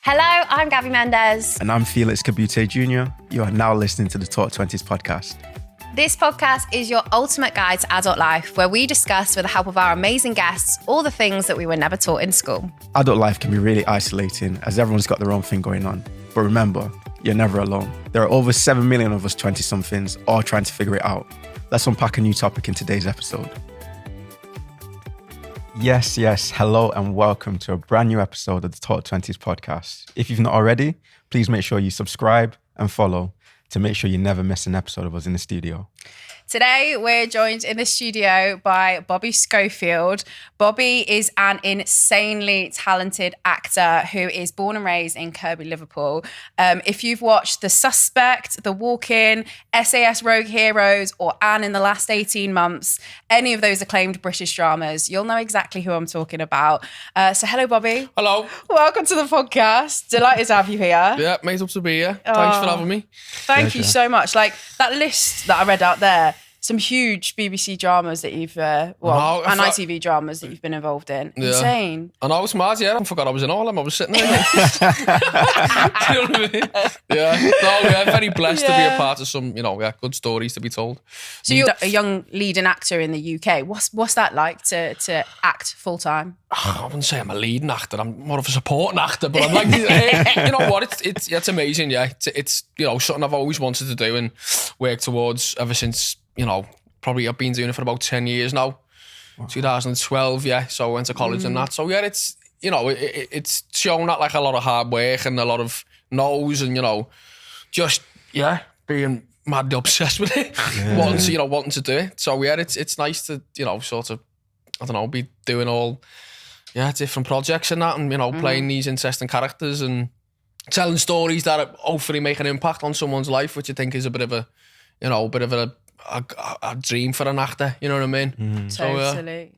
Hello, I'm Gabby Mendez. And I'm Felix Kabute Jr. You are now listening to the Talk 20s podcast. This podcast is your ultimate guide to adult life, where we discuss, with the help of our amazing guests, all the things that we were never taught in school. Adult life can be really isolating as everyone's got their own thing going on. But remember, you're never alone. There are over 7 million of us 20-somethings all trying to figure it out. Let's unpack a new topic in today's episode. Yes, hello and welcome to a brand new episode of the Talk 20s podcast. If you've not already, please make sure you subscribe and follow to make sure you never miss an episode of us in the studio. Today, we're joined in the studio by Bobby Schofield. Bobby is an insanely talented actor who is born and raised in Kirkby, Liverpool. If you've watched The Suspect, The Walk-In, SAS Rogue Heroes, or Anne in the last 18 months, any of those acclaimed British dramas, you'll know exactly who I'm talking about. So hello, Bobby. Hello. Welcome to the podcast. Delighted to have you here. Yeah, made up to be here. Thanks for having me. Thank you so much. Like that list that I read out there, some huge BBC dramas that you've, and ITV dramas that you've been involved in. Yeah. Insane. I know, it's mad, yeah. I forgot I was in all of them. I was sitting there. Do you know what I mean? Yeah. No, yeah, very blessed to be a part of some, good stories to be told. So you're a young leading actor in the UK. What's that like to act full time? I wouldn't say I'm a leading actor. I'm more of a supporting actor, but I'm like, you know what? It's amazing, yeah. It's something I've always wanted to do and work towards ever since. Probably I've been doing it for about 10 years now. Wow. 2012, yeah. So I went to college and that. So yeah, it's, it's shown that like a lot of hard work and a lot of no's and, being madly obsessed with it. Yeah. wanting to do it. So yeah, it's nice to, be doing all, different projects and that and, playing these interesting characters and telling stories that hopefully make an impact on someone's life, which I think is a bit of a dream for an actor, you know what I mean? Totally.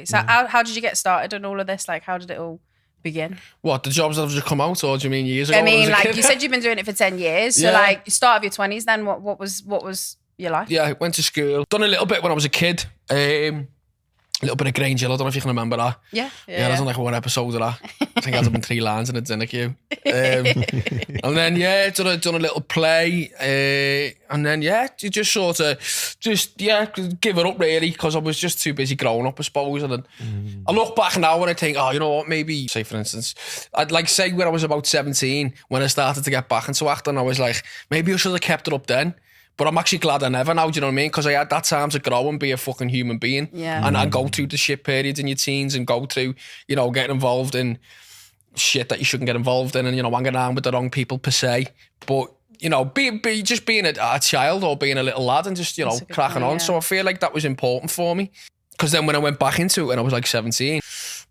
So how did you get started on all of this? Like, how did it all begin? What, the jobs that have just come out, or do you mean years ago? I mean, like you said, you've been doing it for 10 years. So like, you start of your 20s then, what was your life? Yeah, I went to school. Done a little bit when I was a kid. A little bit of Grange Hill, I don't know if you can remember that. Yeah. There's like one episode of that. I think it had been 3 lines in a dinner queue. And then, done a little play. And then, you just sort of, give it up really, because I was just too busy growing up, I suppose. And then I look back now and I think, you know what, maybe, say for instance, I'd like say when I was about 17, when I started to get back into acting, I was like, maybe I should have kept it up then. But I'm actually glad I never now, do you know what I mean? Because I had that time to grow and be a fucking human being. Yeah. And I go through the shit periods in your teens and go through, getting involved in shit that you shouldn't get involved in and, hanging around with the wrong people per se. But, just being a child or being a little lad and just, cracking on. So I feel like that was important for me. Because then when I went back into it when I was like 17,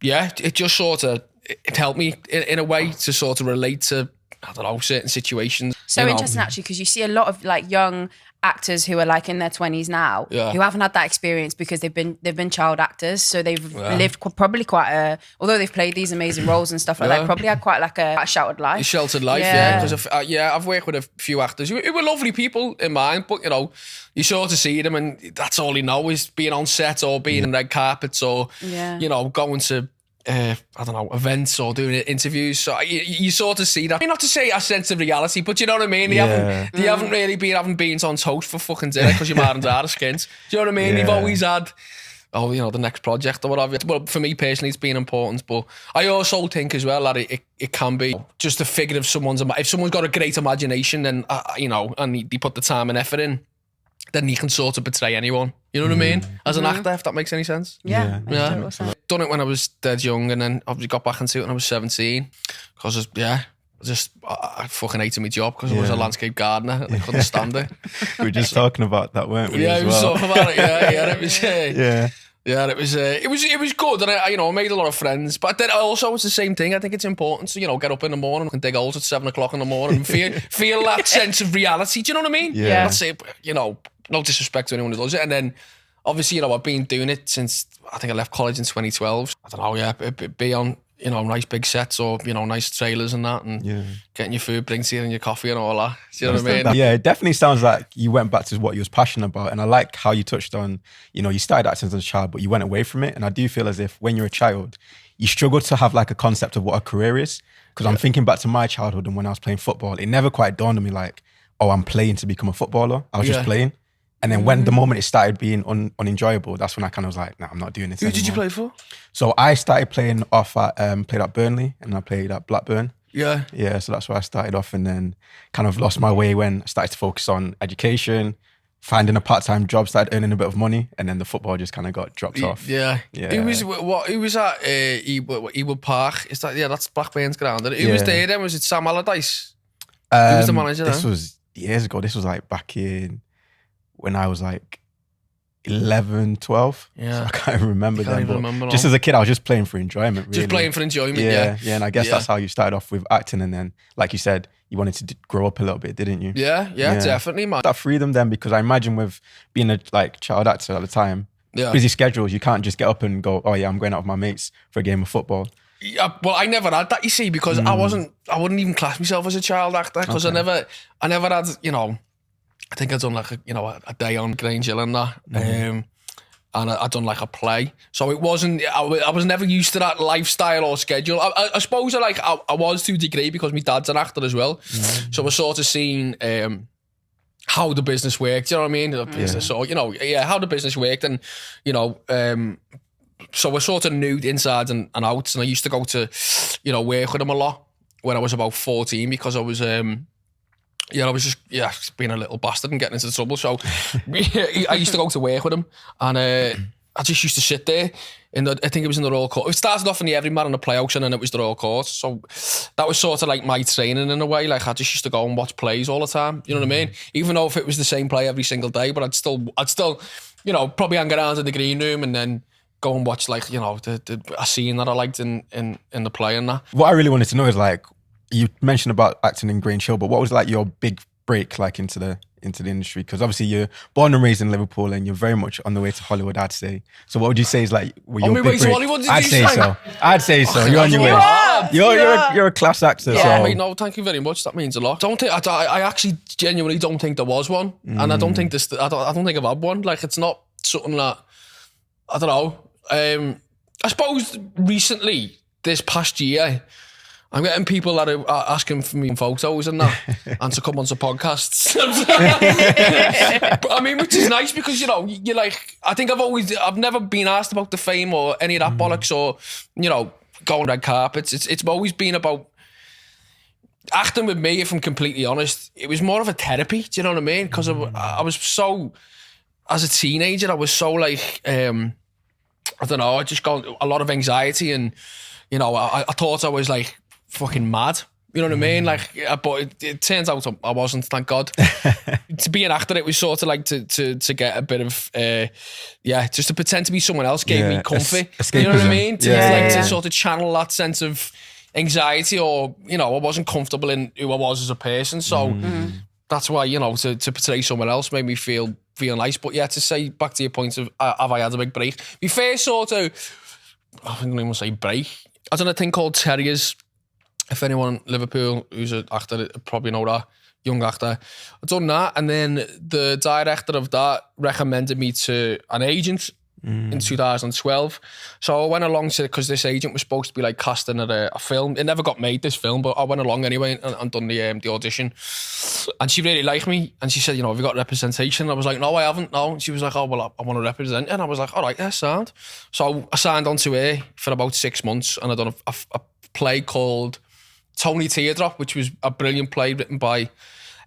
it just sort of, it helped me in a way to sort of relate to, I don't know, certain situations. So interesting actually, because you see a lot of like young actors who are like in their 20s now who haven't had that experience because they've been child actors, so they've lived probably quite although they've played these amazing roles and stuff like that, probably had quite like a sheltered life. A sheltered life, because I've worked with a few actors who were lovely people in mind, but you sort of see them and that's all you know is being on set or being in red carpets or going to events or doing interviews. So you sort of see that. Not to say a sense of reality, but you know what I mean? They haven't really been having beans on toast for fucking dinner because your mum are skint. Do you know what I mean? They've always had, the next project or whatever. But for me personally, it's been important. But I also think as well that it can be just a figure of someone's, if someone's got a great imagination and, and they put the time and effort in, then he can sort of betray anyone. You know what I mean? As an actor, if that makes any sense. Yeah. Done it when I was dead young and then obviously got back into it when I was 17. Because, I fucking hated my job because I was a landscape gardener and I couldn't stand it. We were just talking about that, weren't we? Yeah, we were talking about it. It was... Yeah, it was good, and I made a lot of friends. But then also it's the same thing. I think it's important to get up in the morning and dig holes at 7 o'clock in the morning and feel that sense of reality. Do you know what I mean? Yeah. Let's say no disrespect to anyone who does it. And then obviously I've been doing it since I think I left college in 2012. I don't know, be on nice big sets or nice trailers and that, and getting your food brings you and your coffee and all that. Do you know what I mean? Yeah, it definitely sounds like you went back to what you was passionate about, and I like how you touched on, you started acting as a child, but you went away from it. And I do feel as if when you're a child, you struggle to have like a concept of what a career is. Because I'm thinking back to my childhood and when I was playing football, it never quite dawned on me like, oh, I'm playing to become a footballer. I was just playing. And then when the moment it started being unenjoyable, that's when I kind of was like, nah, I'm not doing this anymore. Who did you play for? So I started playing off at, played at Burnley and I played at Blackburn. Yeah. Yeah, so that's where I started off and then kind of lost my way when I started to focus on education, finding a part-time job, started earning a bit of money, and then the football just kind of got dropped off. Yeah. Who was at Ewood Park? Is that, that's Blackburn's ground. Who was there then? Was it Sam Allardyce? Who was the manager then? This was years ago. This was like back in when I was like 11, 12. Yeah. So I can't remember them. Remember just as a kid, I was just playing for enjoyment, really. Just playing for enjoyment, yeah. And I guess that's how you started off with acting. And then, like you said, you wanted to grow up a little bit, didn't you? Yeah, definitely, man. That freedom then, because I imagine with being a child actor at the time, busy schedules, you can't just get up and go, oh yeah, I'm going out with my mates for a game of football. Yeah, well, I never had that, you see, because I wouldn't even class myself as a child actor because I never had, I think I'd done like a day on Grange Hill and that. And I'd done like a play. So it wasn't, I was never used to that lifestyle or schedule. I suppose I was to a degree because my dad's an actor as well. So we're sort of seeing how the business worked, you know what I mean? The business, so, how the business worked and, so we're sort of nude inside and out. And I used to go to, work with him a lot when I was about 14 because I was... I was just being a little bastard and getting into trouble. So I used to go to work with him, and I just used to sit there. I think it was in the Royal Court. It started off in the Everyman and the Playhouse, and then it was the Royal Court. So that was sort of like my training in a way. Like I just used to go and watch plays all the time. You know what I mean? Even though if it was the same play every single day, but I'd still, probably hang around in the green room and then go and watch a scene that I liked in the play and that. What I really wanted to know is like, you mentioned about acting in Grange Hill, but what was like your big break like into the industry? Because obviously you're born and raised in Liverpool and you're very much on the way to Hollywood, I'd say. So what would you say is like your big break? Hollywood, I'd say so. You're on your way. You're a class actor. Yeah, so. mate, no, thank you very much. That means a lot. I actually genuinely don't think there was one, and I don't think I don't think I've had one. Like it's not something that I don't know. I suppose recently, this past year, I'm getting people that are asking for me photos and that, and to come onto podcasts. But I mean, which is nice because, you're like, I think I've never been asked about the fame or any of that bollocks or, going red carpets. It's always been about acting with me, if I'm completely honest. It was more of a therapy, do you know what I mean? Because I was so, as a teenager, I was so like, I don't know, I just got a lot of anxiety and, I thought I was like, fucking mad, you know what I mean? Like, but it turns out I wasn't, thank God. To be an actor, it was sort of like to get a bit of, just to pretend to be someone else gave me comfort. You know what I mean? To sort of channel that sense of anxiety or, I wasn't comfortable in who I was as a person. So that's why, to portray someone else made me feel nice. But yeah, to say back to your point of, have I had a big break? My first sort of, I don't even say break. I done a thing called Terriers. If anyone in Liverpool who's an actor probably know that, young actor. I done that, and then the director of that recommended me to an agent in 2012. So I went along to, because this agent was supposed to be like casting at a film. It never got made, this film, but I went along anyway and done the audition. And she really liked me, and she said, have you got representation? I was like, no, I haven't, no. And she was like, oh, well, I want to represent you. And I was like, all right, yeah, sound. So I signed on to her for about 6 months, and I done a play called Tony Teardrop, which was a brilliant play written by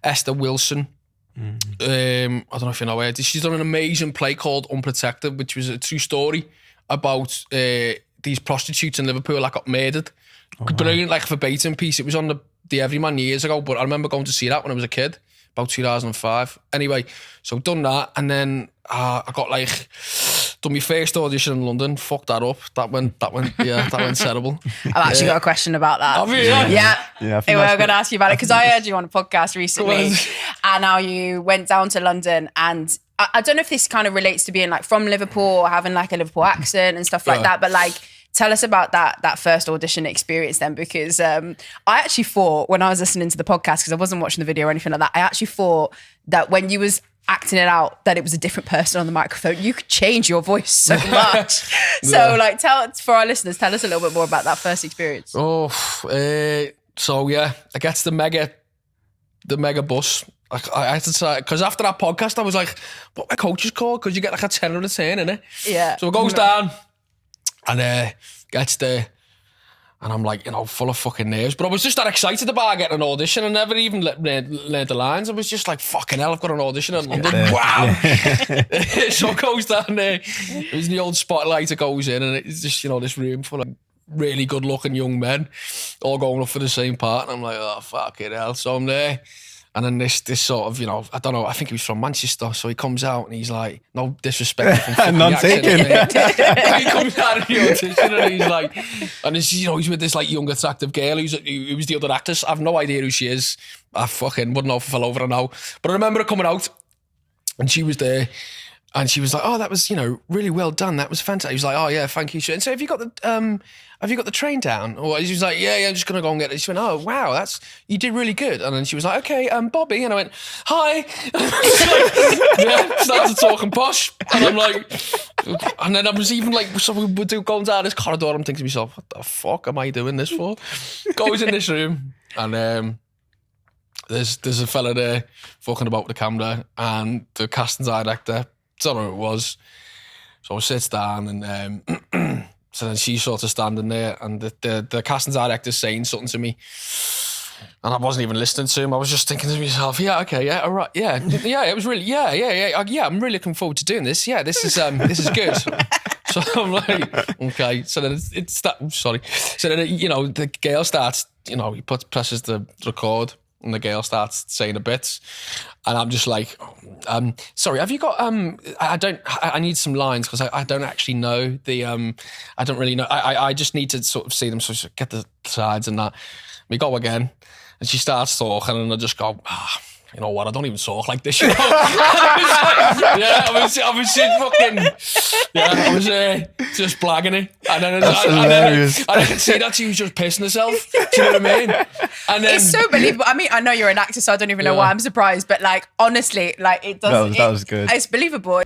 Esther Wilson. I don't know if you know her. She's done an amazing play called Unprotected, which was a true story about these prostitutes in Liverpool that got murdered. Brilliant, like verbatim piece. It was on the Everyman years ago, but I remember going to see that when I was a kid, about 2005. Anyway, so done that, and then I got done my first audition in London. Fucked that up. That went terrible. I've actually got a question about that. Have you? Yeah. We're going to ask you about it because I heard you on a podcast recently, and now you went down to London, and I don't know if this kind of relates to being like from Liverpool or having like a Liverpool accent and stuff like that, but like Tell us about that first audition experience then, because I actually thought when I was listening to the podcast, because I wasn't watching the video or anything like that, I actually thought that when you was acting it out, that it was a different person on the microphone. You could change your voice so much. So like, for our listeners, tell us a little bit more about that first experience. So yeah, I get to the mega bus. I had to say, because after that podcast, I was like, what my coach is called? Because you get like a 10 out of 10, innit? Yeah. So it goes down and gets there. And I'm like, full of fucking nerves. But I was just that excited about getting an audition. I never even learned the lines. I was just like, fucking hell, I've got an audition in London. Wow. So it goes down there. It was the old spotlight that goes in, and it's just, this room full of really good looking young men all going up for the same part. And I'm like, oh, fucking hell. So I'm there. And then this sort of, I don't know, I think he was from Manchester. So he comes out and he's like, no disrespect. None taken. He comes out of the audition and he's like, and he's with this like young attractive girl who was the other actress. I have no idea who she is. I fucking wouldn't know if I fell over her now. But I remember her coming out and she was there. And she was like, oh, that was, really well done. That was fantastic. He was like, oh, yeah, thank you. And so have you got the train down? Or she was like, yeah, I'm just going to go and get it. She went, oh, wow, you did really good. And then she was like, okay, Bobby. And I went, hi. Started talking posh. And I'm like, and then I was even like, so we were going down this corridor. I'm thinking to myself, what the fuck am I doing this for? Goes in this room and there's a fella there fucking about the camera and the casting director, don't know who it was. So I sits down and so then she's sort of standing there and the casting director's saying something to me and I wasn't even listening to him. I was just thinking to myself, yeah, okay, yeah, all right, yeah, it was really, yeah, I'm really looking forward to doing this. Yeah, this is good. So I'm like, okay. So then it's that. Sorry. So then the girl starts. He presses the record. And the girl starts saying a bit, and I'm just like, sorry, have you got, I need some lines because I don't actually know I don't really know. I just need to sort of see them, so get the sides and that. We go again, and she starts talking, and I just go, you know what, I don't even talk like this, I was just blagging it. And then I could see that she was just pissing herself. Do you know what I mean? And then, it's so believable. I mean, I know you're an actor, so I don't even know why I'm surprised, but like, honestly, like it does. That was good. It's believable.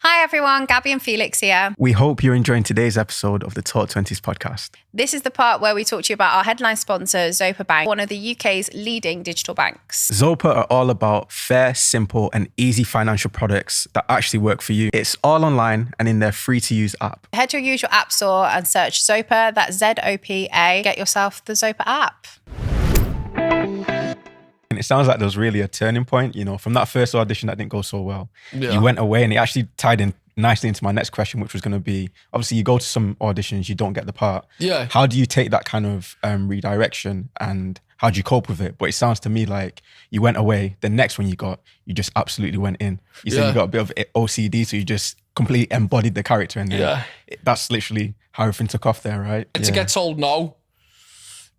Hi everyone, Gabby and Felix here. We hope you're enjoying today's episode of the Talk 20s podcast. This is the part where we talk to you about our headline sponsor, Zopa Bank, one of the UK's leading digital banks. Zopa are all about fair, simple and easy financial products that actually work for you. It's all online and in their free-to-use app. Head to your usual app store and search Zopa, that's Z-O-P-A. Get yourself the Zopa app. And it sounds like there was really a turning point, from that first audition that didn't go so well. Yeah. You went away and it actually tied in nicely into my next question, which was going to be, obviously you go to some auditions, you don't get the part. Yeah. How do you take that kind of redirection and how do you cope with it? But it sounds to me like you went away, the next one you just absolutely went in. You said you got a bit of OCD, so you just completely embodied the character. And that's literally how everything took off there, right? To get told no,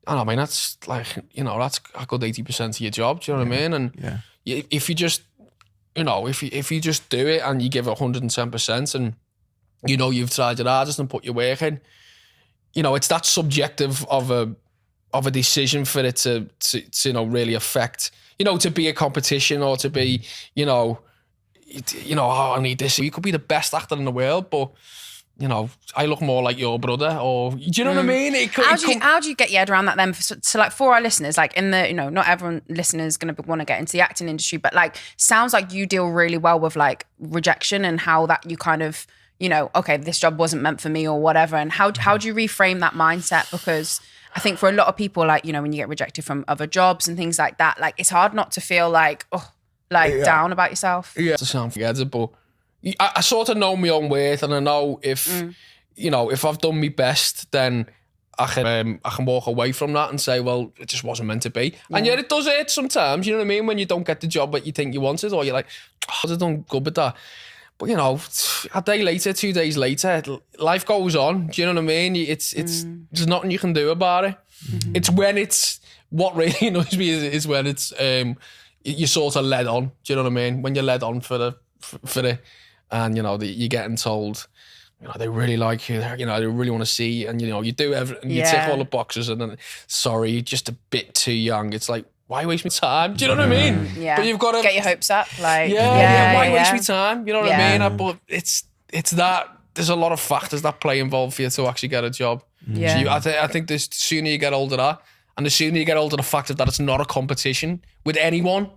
I mean, that's like, that's a good 80% of your job. Do you know what I mean? And if you just, if you just do it and you give it 110% and, you've tried your hardest and put your work in, it's that subjective of a decision for it to really affect, to be a competition or to be, oh, I need this. You could be the best actor in the world, but I look more like your brother, or do you know what I mean? How do you get your head around that then? So like for our listeners, like in the, not everyone listener is going to want to get into the acting industry, but like sounds like you deal really well with like rejection and how that you kind of, okay, this job wasn't meant for me or whatever. And how do you reframe that mindset? Because I think for a lot of people, like, when you get rejected from other jobs and things like that, like it's hard not to feel like, down about yourself. Yeah, it's a sound forgettable. I sort of know my own worth, and I know if if I've done my best, then I can walk away from that and say, well, it just wasn't meant to be. Yeah. And it does hurt sometimes. You know what I mean? When you don't get the job that you think you wanted, or you're like, I've done good with that. But a day later, 2 days later, life goes on. Do you know what I mean? There's nothing you can do about it. Mm-hmm. It's when what really annoys me is when it's you're sort of led on. Do you know what I mean? When you're led on for it. And, you're getting told, they really like you. They really want to see you, and you do everything. You tick all the boxes, and then sorry, you're just a bit too young. It's like, why waste my time? Do you know what I mean? Yeah. But you've got to get your hopes up. Like, why waste my time? You know what I mean? But it's that there's a lot of factors that play involved for you to actually get a job. Yeah. So I think the sooner you get older, and the sooner you get older, the fact that it's not a competition with anyone.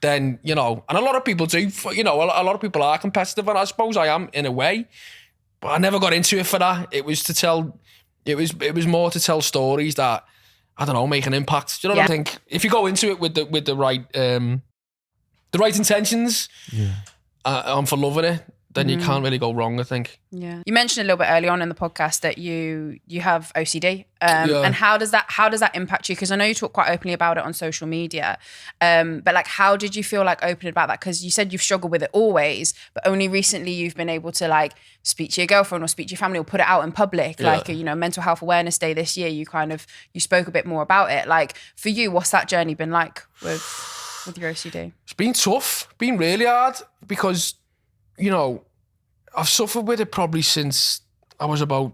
Then, and a lot of people do, a lot of people are competitive, and I suppose I am in a way, but I never got into it for that. It was more to tell stories that, I don't know, make an impact. Do you know what I think? If you go into it with the right intentions, and for loving it, then you can't really go wrong, I think. Yeah. You mentioned a little bit early on in the podcast that you have OCD. And how does that impact you? Because I know you talk quite openly about it on social media. But like, how did you feel like opening about that? Because you said you've struggled with it always, but only recently you've been able to like speak to your girlfriend or speak to your family or put it out in public. Like, Mental Health Awareness Day this year, you spoke a bit more about it. Like, for you, what's that journey been like with your OCD? It's been tough, been really hard, because I've suffered with it probably since I was about,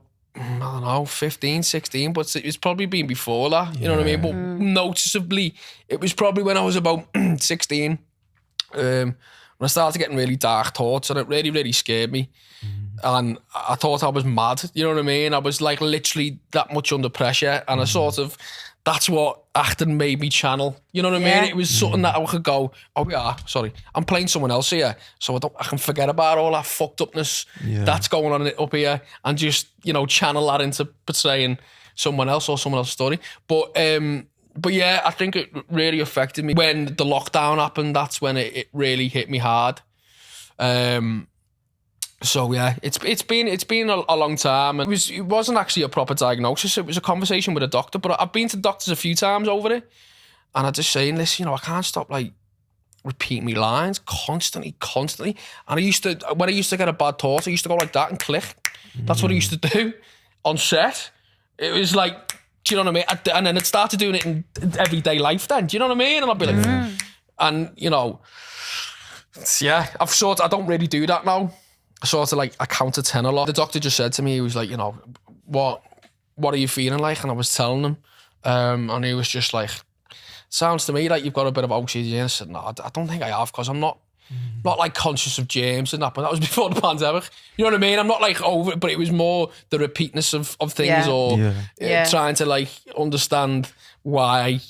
15, 16, but it's probably been before that, you know what I mean? But noticeably, it was probably when I was about 16, when I started getting really dark thoughts, and it really, really scared me. And I thought I was mad, you know what I mean? I was like literally that much under pressure, and that's what acting made me channel. You know what I mean? It was something that I could go, I'm playing someone else here, so I can forget about all that fucked upness that's going on up here, and just, channel that into portraying someone else or someone else's story. But yeah, I think it really affected me. When the lockdown happened, that's when it really hit me hard. So yeah, it's been a long time, and it wasn't actually a proper diagnosis. It was a conversation with a doctor, but I've been to doctors a few times over it, and I'm just saying this, I can't stop like repeating me lines constantly. And when I used to get a bad thought, I used to go like that and click. That's what I used to do on set. It was like, do you know what I mean? And then it started doing it in everyday life then, do you know what I mean? And I'd be like, and I don't really do that now. I count to 10 a lot. The doctor just said to me, he was like, what are you feeling like? And I was telling him, and he was just like, sounds to me like you've got a bit of OCD. And I said, no, I don't think I have, because I'm not like conscious of James and that, but that was before the pandemic. You know what I mean? I'm not like over it, but it was more the repeatedness of things, or trying to like understand why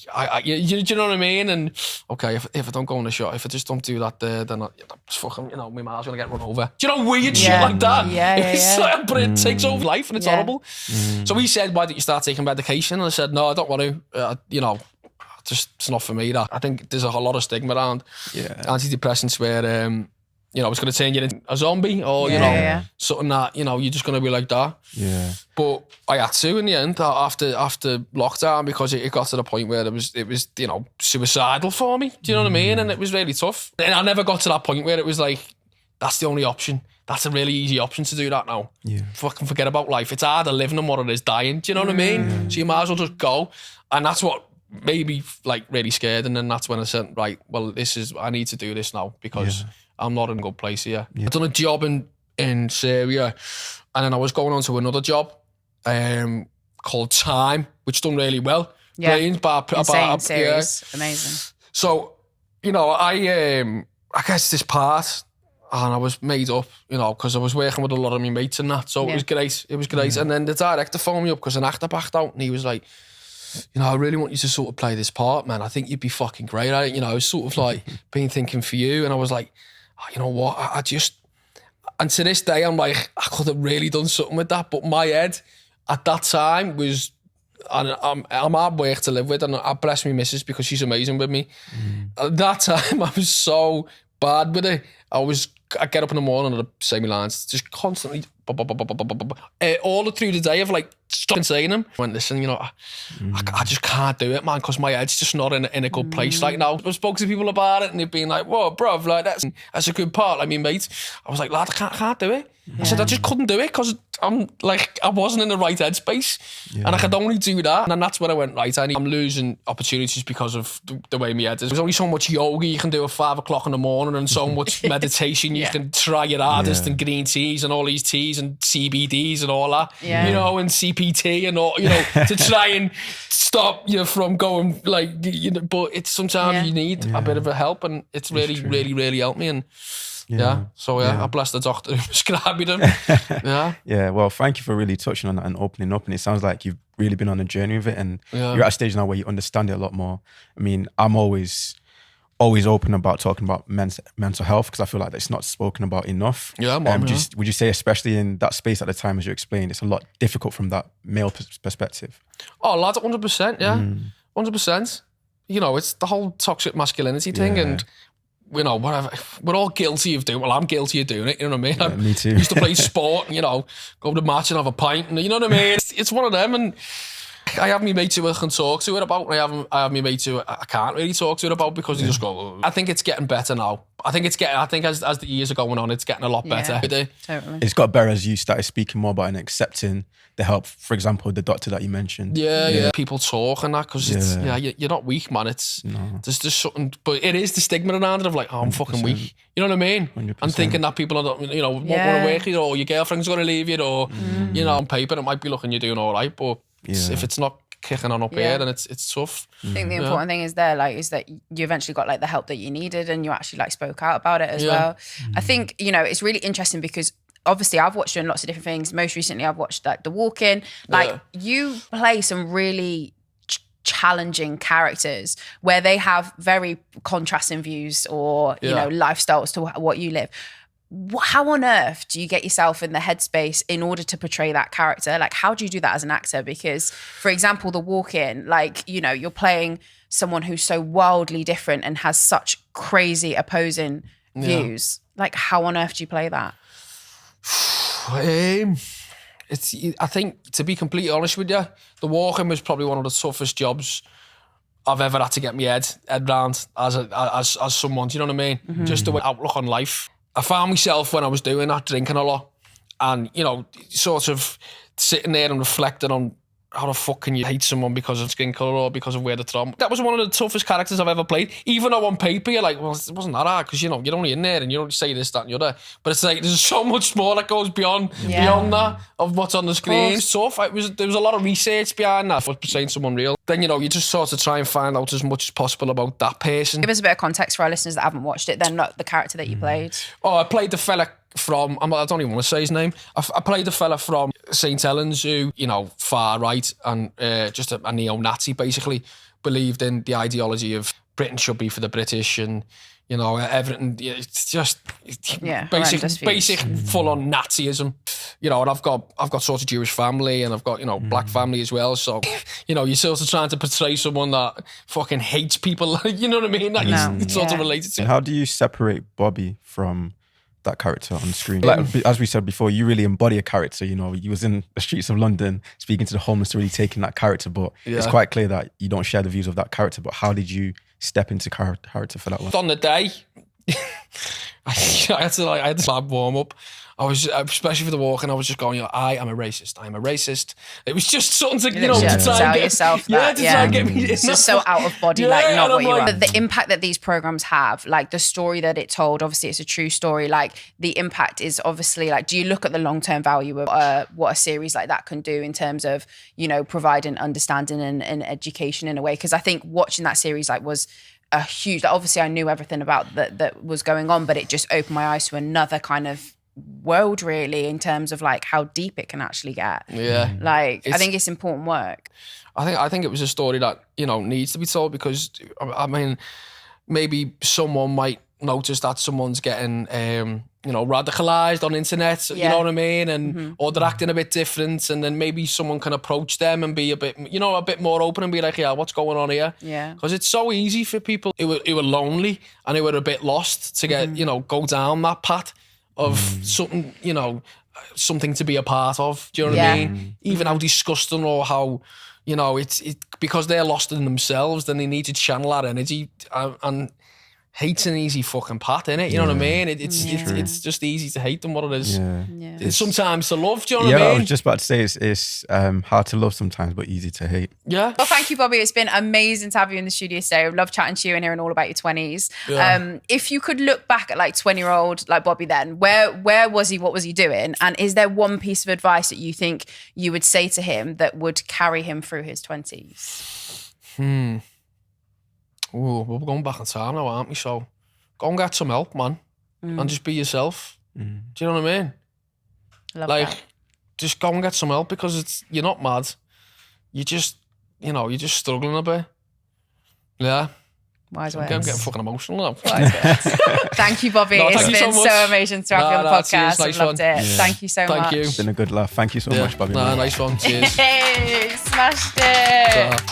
do you know what I mean? And okay, if I don't go on the shot, if I just don't do that there, then it's fucking, my mile's gonna get run over. Do you know, weird shit like that? But it takes over life, and it's horrible. So he said, why don't you start taking medication? And I said, no, I don't want to. Just, it's not for me. That I think there's a whole lot of stigma around antidepressants, where it's going to turn you into a zombie, or something that you're just going to be like that. Yeah. But I had to in the end after lockdown, because it got to the point where it was suicidal for me. Do you know what I mean? And it was really tough. And I never got to that point where it was like, that's the only option. That's a really easy option to do that now. Yeah. Fucking forget about life. It's harder living than what it is dying. Do you know what I mean? So you might as well just go. And that's what made me like really scared. And then that's when I said, right, well, I need to do this now, because I'm not in a good place here. I've done a job in Syria, and then I was going on to another job called Time, which done really well. Yeah. Insane series. Amazing. So, I guess this part, and I was made up, because I was working with a lot of my mates and that. So it was great. It was great. And then the director phoned me up because an actor backed out, and he was like, I really want you to sort of play this part, man. I think you'd be fucking great at it. I was sort of like been thinking for you. And I was like, you know what? And to this day, I'm like, I could have really done something with that. But my head at that time was, and I'm hard work to live with, and I bless me missus, because she's amazing with me. At that time, I was so bad with it. I get up in the morning and I'd say my lines, just constantly, all through the day of like stopping saying them. I went, listen, I just can't do it, man, because my head's just not in a good place right now. I spoke to people about it, and they've been like, whoa, bruv, like that's a good part, like me mate. I was like, lad, I can't do it. I said, I just couldn't do it because I wasn't in the right headspace, and I could only do that. And that's when I went, right, I'm losing opportunities because of the way my head is. There's only so much yoga you can do at 5 o'clock in the morning, and so much meditation you can try your hardest, and green teas and all these teas and CBDs and all that, you know, and CPT and all, you know, to try and stop you from going like, you know, but it's sometimes you need a bit of a help, and it's really helped me. And I bless the doctor who prescribed me them. Yeah, well, thank you for really touching on that and opening up. And it sounds like you've really been on a journey with it, and you're at a stage now where you understand it a lot more. I mean, I'm always open about talking about mental health because I feel like it's not spoken about enough. Would you say, especially in that space at the time, as you explained, it's a lot difficult from that male perspective? Oh, lad, 100%, 100%. You know, it's the whole toxic masculinity thing, and you know, whatever. We're all guilty of doing. Well, I'm guilty of doing it. You know what I mean? Me too. I used to play sport, and, you know, go to the match and have a pint, and you know what I mean. It's one of them, and I have me mates who I can talk to it about, and I have me mates who I can't really talk to it about because they just go. Oh. I think it's getting better now. I think as the years are going on, it's getting a lot better. Totally. It's got better as you started speaking more about and accepting the help. For example, the doctor that you mentioned. Yeah. People talk and that because you're not weak, man. There's just something, but it is the stigma around it of like, oh, I'm 100%. Fucking weak. You know what I mean? 100%. And thinking that people are not, you know, won't want to work with you, or your girlfriend's going to leave you, or you know, on paper it might be looking you're doing all right, but if it's not kicking on up here, then it's tough. I think the important thing is that you eventually got like the help that you needed, and you actually like spoke out about it as well. I think, you know, it's really interesting because obviously I've watched you in lots of different things. Most recently I've watched like The Walk-In. Like you play some really challenging characters where they have very contrasting views or you know, lifestyles to what you live. How on earth do you get yourself in the headspace in order to portray that character? Like, how do you do that as an actor? Because, for example, The Walk-In, like, you know, you're playing someone who's so wildly different and has such crazy opposing views. Like, how on earth do you play that? I think, to be completely honest with you, The Walk-In was probably one of the toughest jobs I've ever had to get my head round as someone. Do you know what I mean? Mm-hmm. Just the outlook on life. I found myself when I was doing that drinking a lot, and you know, sort of sitting there and reflecting on how the fuck can you hate someone because of skin colour or because of where they're from. That was one of the toughest characters I've ever played. Even though on paper you're like, well, it wasn't that hard because, you know, you're only in there and you don't say this, that and the other. But it's like there's so much more that goes beyond that of what's on the screen. It's tough. There was a lot of research behind that for portraying someone real. Then, you know, you just sort of try and find out as much as possible about that person. Give us a bit of context for our listeners that haven't watched it, then, not the character that you played. Oh, I played the fella from, I don't even want to say his name. I played the fella from St. Helens who, you know, far right and just a neo-Nazi, basically, believed in the ideology of Britain should be for the British and, you know, everything. It's just basic full-on Nazism. You know, and I've got sort of Jewish family and I've got, you know, black family as well. So, you know, you're sort of trying to portray someone that fucking hates people, you know what I mean? That you're sort of related to. And how do you separate Bobby from that character on screen? Like, as we said before, you really embody a character. You know, you was in the streets of London speaking to the homeless, really taking that character, but it's quite clear that you don't share the views of that character. But how did you step into character for that one? On the day, I had to warm up. I was, especially for The Walk-In, I was just going, you know, I am a racist. I'm a racist. It was just something to, you know, to try and get yourself that. To try and get me. It's just so out of body, like not what you are. The impact that these programs have, like the story that it told, obviously it's a true story. Like the impact is obviously like, do you look at the long-term value of what a series like that can do in terms of, you know, providing understanding and education in a way? Because I think watching that series like was a huge, like, obviously I knew everything about that was going on, but it just opened my eyes to another kind of world really in terms of like how deep it can actually get. I think it's important work. I think it was a story that, you know, needs to be told because I mean maybe someone might notice that someone's getting you know, radicalized on the internet, you know what I mean, and or they're acting a bit different, and then maybe someone can approach them and be a bit, you know, a bit more open and be like, yeah, what's going on here? Because it's so easy for people who were lonely and who were a bit lost to get, you know, go down that path of something, you know, something to be a part of. Do you know what I mean? Even how disgusting or how, you know, it's because they're lost in themselves, then they need to channel that energy. And hate's an easy fucking pat, innit? You know what I mean? It's just easy to hate them, what it is. Yeah. It's sometimes to love, do you know what I Yeah, mean? I was just about to say it's hard to love sometimes, but easy to hate. Yeah. Well, thank you, Bobby. It's been amazing to have you in the studio today. I love chatting to you and hearing all about your 20s. Yeah. If you could look back at like 20-year-old like Bobby then, where was he? What was he doing? And is there one piece of advice that you think you would say to him that would carry him through his 20s? Ooh, we're going back in time now, aren't we? So go and get some help, man. And just be yourself. Do you know what I mean? Love like, that. just go and get some help because you're not mad. You're just struggling a bit. Yeah. Wise I'm words. getting fucking emotional now. Wise words. Thank you, Bobby. No, It's thank you been so so much. amazing to have you on the podcast. Cheers, nice I've loved one. it. Thank you so much. Thank you. It's been a good laugh. Thank you so much, Bobby. Nah, nice one. Cheers. Hey, smashed it.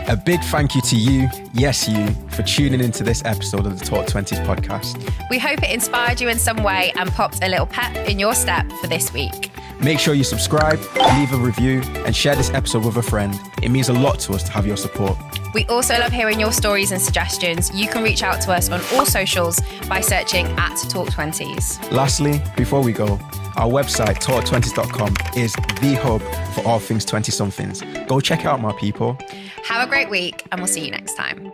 A big thank you to you, yes you, for tuning into this episode of the Talk 20s podcast. We hope it inspired you in some way and popped a little pep in your step for this week. Make sure you subscribe, leave a review, and share this episode with a friend. It means a lot to us to have your support. We also love hearing your stories and suggestions. You can reach out to us on all socials by searching @Talk20s. Lastly, before we go, our website, talk20s.com, is the hub for all things 20-somethings. Go check it out, my people. Have a great week and we'll see you next time.